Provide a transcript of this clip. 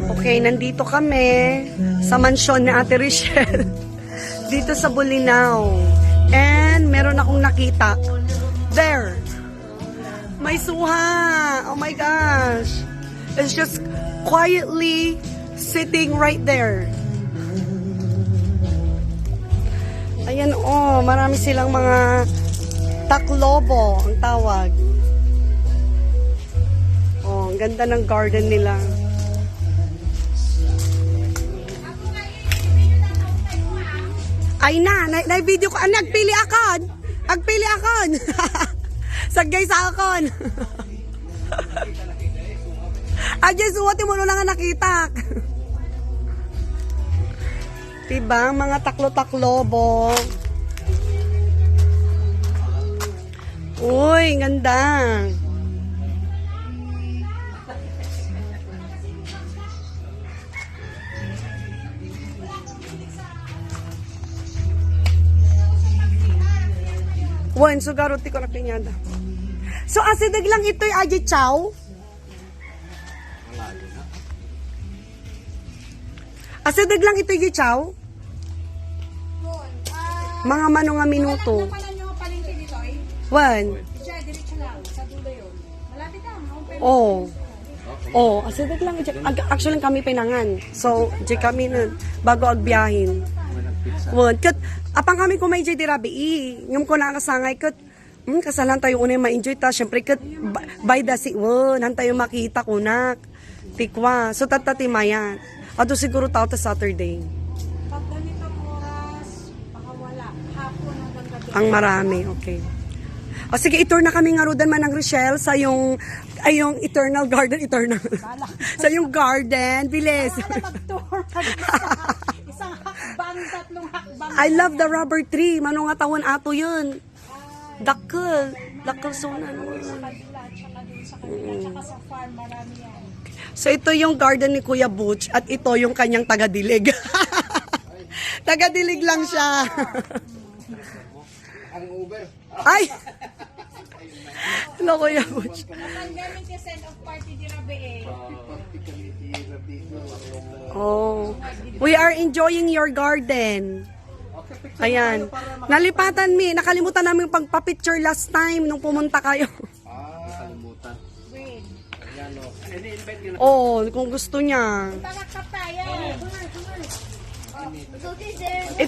Okay, nandito kami sa mansyon ni Ate Richelle. Dito sa Bolinao. And meron akong nakita. There. May suha. Oh my gosh. It's just quietly sitting right there. Ayan oh, marami silang mga taklobo ang tawag. Oh, ang ganda ng garden nila. Ay na video ko. Nagpili akon. Nagpili akon. Sagay sa akon. Ajay, suwati mo lang nga nakita. Diba? Mga taklo-taklobo. Uy, ganda. Wan, so garuti ko na pinyada. So, asidag lang ito'y aji chow? Asidag lang ito'y aji chow? Mga mano nga minuto. Wan. Oh. Oh, asidag lang. Actually, kami pinangan. So, di kami na, bago agbiyahin. Wan. Apang kami kumay di rabi, yung ko nakasangay, kasalan tayo unay ma-enjoy ta. Siyempre, by the sea, tayo makita kunak. Tikwa. So, tatatimayan. Ato siguro tao ta Saturday. Pag ganitong oras, baka wala. Hapon hanggang gabi. Ang marami, okay. O sige, itour na kami nga rudan man ng Richelle sa yung Eternal Garden, sa yung garden, bilis. Mag-tour ka isang hakbang, tatlong hakbang. I love the rubber tree. Manong nga tawon ato yun. Dakkel sunan. Sa kanila, tsaka sa farm, marami yan. So ito yung garden ni Kuya Butch at ito yung kanyang tagadilig. Tagadilig lang siya. Ang Uber. Ay! Hello, Kuya Butch. Ang gamit yung send of party di rabi eh. Oh, we are enjoying your garden. Ayan. Nalipatan mi. Nakalimutan namin yung pagpa-picture last time nung pumunta kayo. Nakalimutan. Wait. Oh, kung gusto niya. Tarakap tayo.